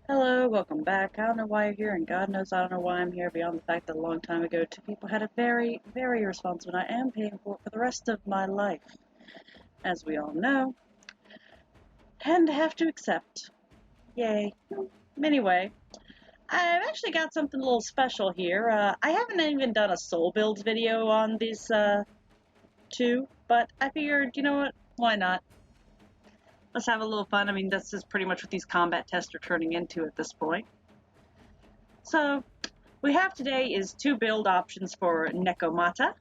Hello, welcome back. I don't know why you're here, and God knows I don't know why I'm here, beyond the fact that a long time ago two people had a very, very responsive, and I am paying for it for the rest of my life, as we all know, and have to accept. Yay. Anyway, I've actually got something a little special here. I haven't even done a soul build video on these two, but I figured, you know what, why not? Let's have a little fun. I mean, this is pretty much what these combat tests are turning into at this point. So, we have today is two build options for Nekomata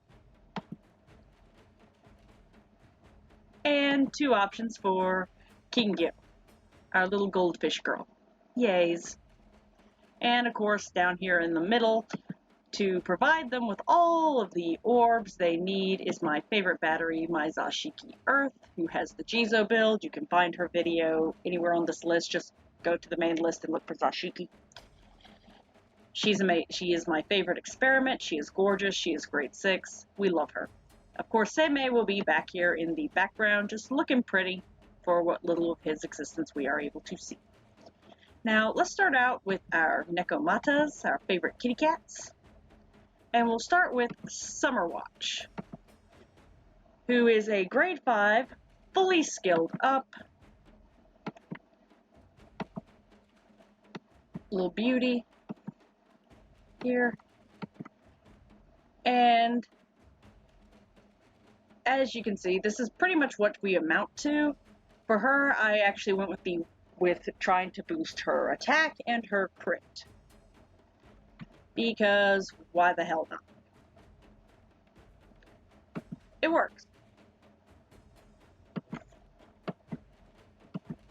and two options for Kingyo, our little goldfish girl. Yays. And of course, down here in the middle, to provide them with all of the orbs they need, is my favorite battery, my Zashiki Earth, who has the Jizo build. You can find her video anywhere on this list. Just go to the main list and look for Zashiki. She is my favorite experiment. She is gorgeous. She is grade 6. We love her. Of course, Seimei will be back here in the background, just looking pretty for what little of his existence we are able to see. Now, let's start out with our Nekomatas, our favorite kitty cats. And we'll start with Summer Watch, who is a grade 5, fully skilled up, little beauty here. And as you can see, this is pretty much what we amount to. For her, I actually went with trying to boost her attack and her crit. Because why the hell not? It works.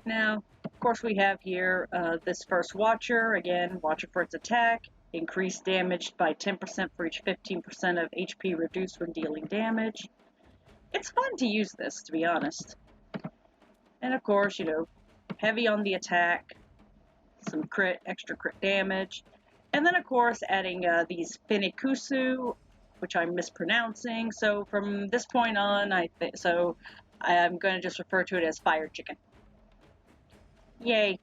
Now, of course, we have here this first Watcher. Again, Watcher for its attack. Increased damage by 10% for each 15% of HP reduced when dealing damage. It's fun to use this, to be honest. And of course, heavy on the attack, some extra crit damage. And then, of course, adding these Finikusu, which I'm mispronouncing. So from this point on, I'm going to just refer to it as Fire Chicken. Yay.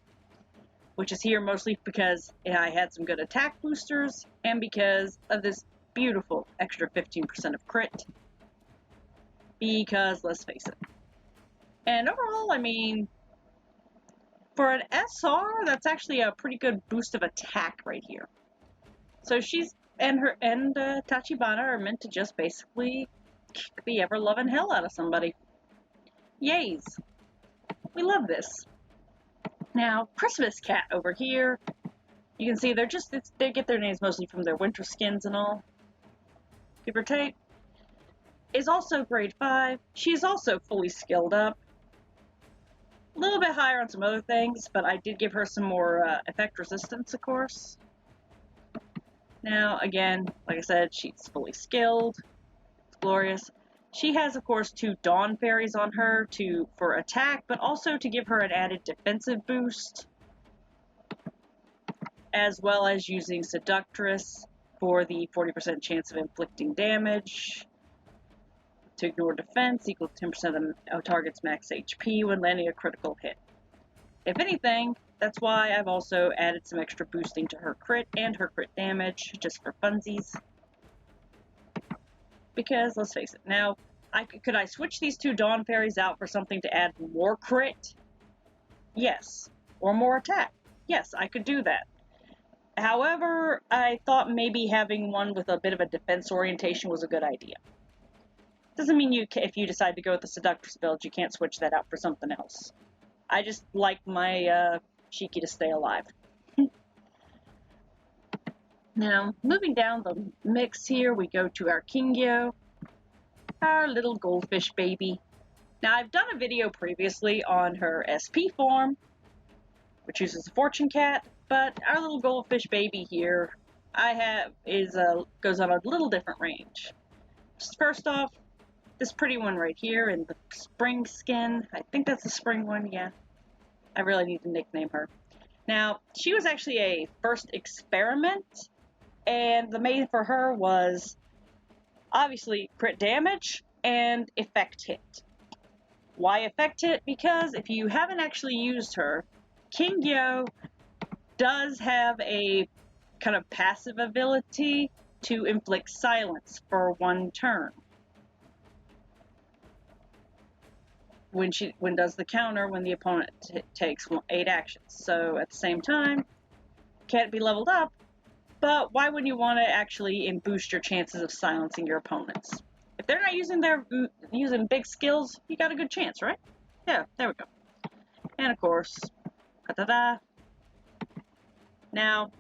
Which is here mostly because I had some good attack boosters and because of this beautiful extra 15% of crit. Because, let's face it. And overall, I mean, for an SR, that's actually a pretty good boost of attack right here. So she's and Tachibana are meant to just basically kick the ever-loving hell out of somebody. Yays. We love this. Now, Christmas Cat over here, you can see they get their names mostly from their winter skins and all, give or take, is also grade 5. She's also fully skilled up. A little bit higher on some other things, but I did give her some more effect resistance, of course. Now, again, like I said, she's fully skilled. It's glorious. She has, of course, 2 Dawn Fairies on her for attack, but also to give her an added defensive boost, as well as using Seductress for the 40% chance of inflicting damage, to ignore defense, equal to 10% of the target's max HP when landing a critical hit. If anything, that's why I've also added some extra boosting to her crit and her crit damage, just for funsies. Because, let's face it, now, could I switch these 2 Dawn Fairies out for something to add more crit? Yes. Or more attack? Yes, I could do that. However, I thought maybe having one with a bit of a defense orientation was a good idea. Doesn't mean if you decide to go with the Seductress build, you can't switch that out for something else. I just like my Shiki to stay alive. Now, moving down the mix here, we go to our Kingyo, our little goldfish baby. Now, I've done a video previously on her SP form, which uses a fortune cat, but our little goldfish baby here, goes on a little different range. Just first off, this pretty one right here in the spring skin. I think that's the spring one, yeah. I really need to nickname her. Now, she was actually a first experiment, and the main for her was obviously crit damage and effect hit. Why effect hit? Because if you haven't actually used her, Kingyo does have a kind of passive ability to inflict silence for 1 turn. When does the counter when the opponent takes 8 actions. So at the same time, can't be leveled up, but why wouldn't you want to actually boost your chances of silencing your opponents? If they're not using big skills, you got a good chance, right? Yeah, there we go. And of course, da-da-da. Now,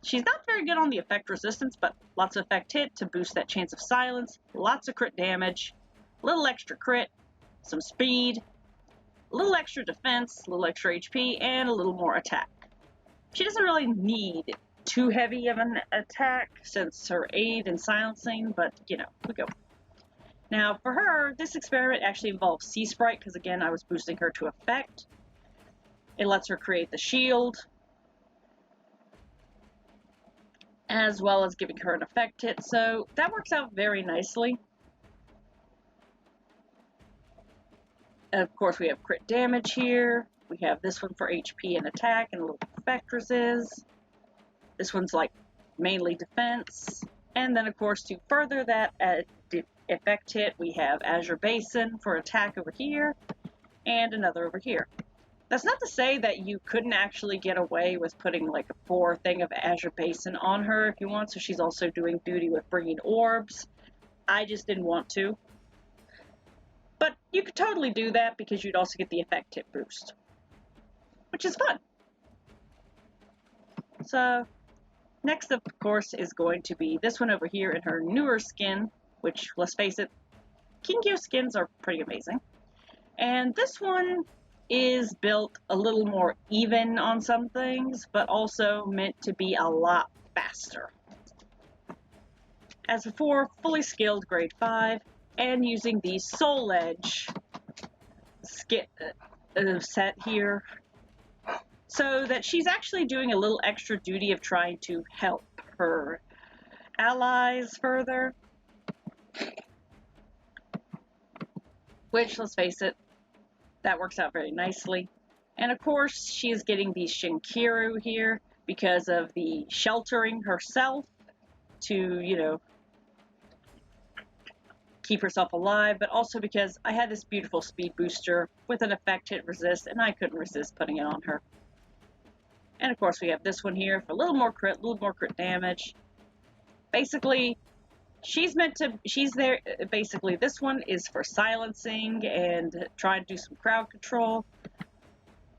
she's not very good on the effect resistance, but lots of effect hit to boost that chance of silence, lots of crit damage, a little extra crit, some speed, a little extra defense, a little extra HP, and a little more attack. She doesn't really need too heavy of an attack since her aid in silencing, but you know, we go. Now for her, this experiment actually involves Sea Sprite because again, I was boosting her to effect. It lets her create the shield, as well as giving her an effect hit, so that works out very nicely. Of course, we have crit damage here. We have this one for HP and attack and a little effect resist. This one's like mainly defense. And then, of course, to further that effect hit, we have Azure Basin for attack over here and another over here. That's not to say that you couldn't actually get away with putting like a 4 thing of Azure Basin on her if you want, so she's also doing duty with bringing orbs. I just didn't want to. But you could totally do that because you'd also get the effect hit boost, which is fun. So next, of course, is going to be this one over here in her newer skin, which, let's face it, Kingyo skins are pretty amazing. And this one is built a little more even on some things, but also meant to be a lot faster. As before, fully skilled grade 5, and using the Soul Edge set here, so that she's actually doing a little extra duty of trying to help her allies further. Which, let's face it, that works out very nicely. And of course, she is getting the Shinkiru here because of the sheltering herself to, you know, keep herself alive, but also because I had this beautiful speed booster with an effect hit resist, and I couldn't resist putting it on her. And of course, we have this one here for a little more crit damage. Basically, she's there, basically this one is for silencing and trying to do some crowd control.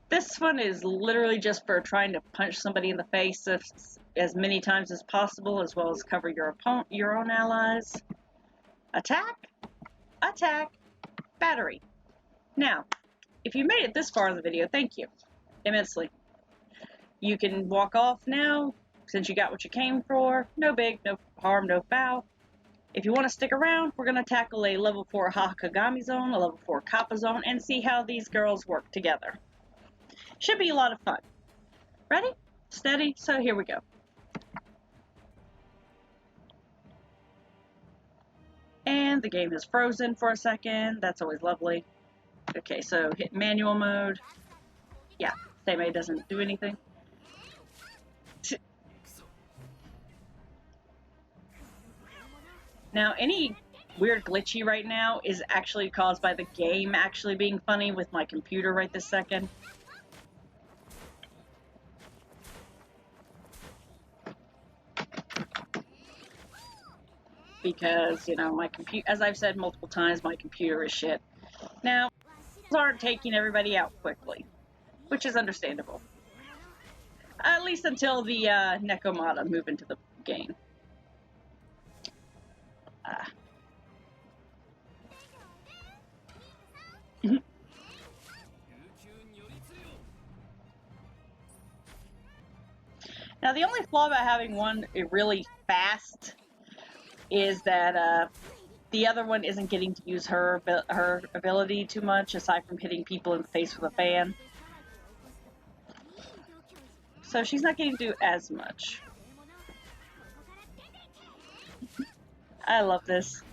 This one is literally just for trying to punch somebody in the face as many times as possible, as well as cover your own allies. Attack, attack, battery. Now, if you made it this far in the video, thank you immensely. You can walk off now, since you got what you came for. No big, no harm, no foul. If you want to stick around, we're going to tackle a level 4 Hahakagami zone, a level 4 Kappa zone, and see how these girls work together. Should be a lot of fun. Ready? Steady? So here we go. And the game is frozen for a second. That's always lovely. Okay, so hit manual mode. Yeah, Seimei doesn't do anything. Now, any weird glitchy right now is actually caused by the game actually being funny with my computer right this second. Because, you know, my computer, as I've said multiple times, my computer is shit. Now, aren't taking everybody out quickly, which is understandable. At least until the Nekomata move into the game. Now, the only flaw about having one really fast is that the other one isn't getting to use her ability too much, aside from hitting people in the face with a fan. So she's not getting to do as much. I love this.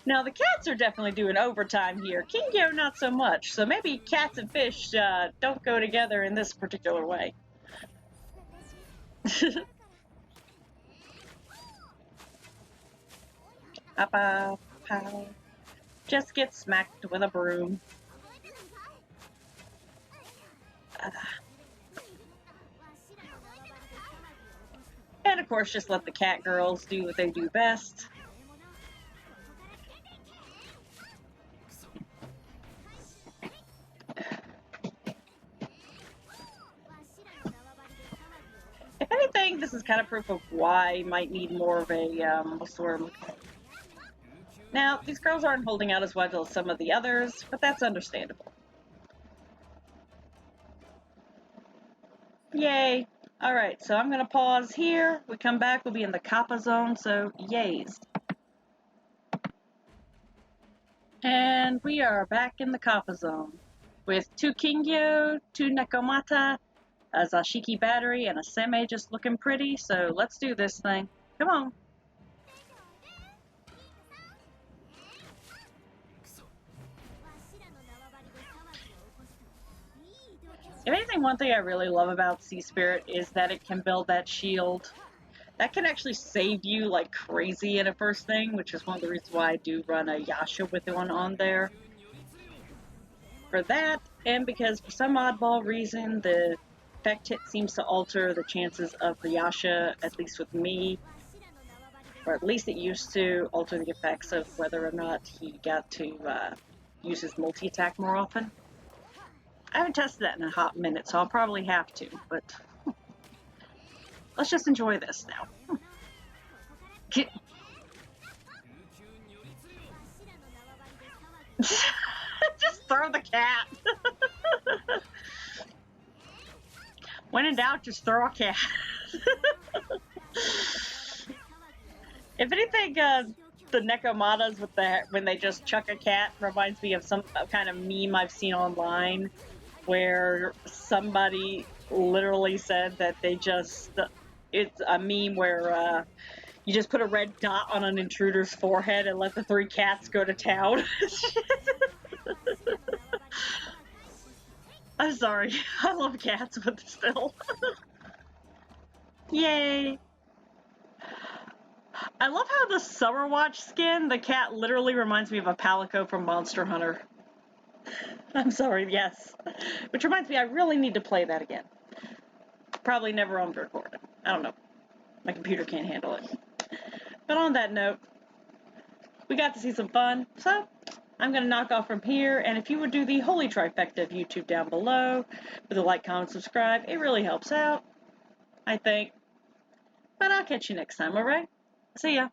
Now, the cats are definitely doing overtime here. Kingyo, not so much. So maybe cats and fish don't go together in this particular way. Kappa, pow. Just get smacked with a broom. And of course, just let the cat girls do what they do best. If anything, this is kind of proof of why I might need more of a, what's the word? Now, these girls aren't holding out as well as some of the others, but that's understandable. Yay! Alright, so I'm gonna pause here. We come back, we'll be in the Kappa zone, so yays. And we are back in the Kappa zone with 2 Kingyo, 2 Nekomata, a Zashiki battery, and a Seme just looking pretty, so let's do this thing. Come on. If anything, one thing I really love about Sea Spirit is that it can build that shield. That can actually save you like crazy in a first thing, which is one of the reasons why I do run a Yasha with one on there. For that, and because for some oddball reason, the effect hit seems to alter the chances of the Yasha, at least with me, or at least it used to alter the effects of whether or not he got to use his multi-attack more often. I haven't tested that in a hot minute, so I'll probably have to, but let's just enjoy this now. Just throw the cat. When in doubt, just throw a cat. If anything, the Nekomatas with when they just chuck a cat reminds me of some kind of meme I've seen online where somebody literally said that it's a meme where you just put a red dot on an intruder's forehead and let the 3 cats go to town. I'm sorry, I love cats, but still. Yay! I love how the Summer Watch skin, the cat literally reminds me of a Palico from Monster Hunter. I'm sorry, yes. Which reminds me, I really need to play that again. Probably never on recording. I don't know. My computer can't handle it. But on that note, we got to see some fun, so I'm going to knock off from here, and if you would do the holy trifecta of YouTube down below, with a like, comment, subscribe, it really helps out, I think. But I'll catch you next time, alright? See ya.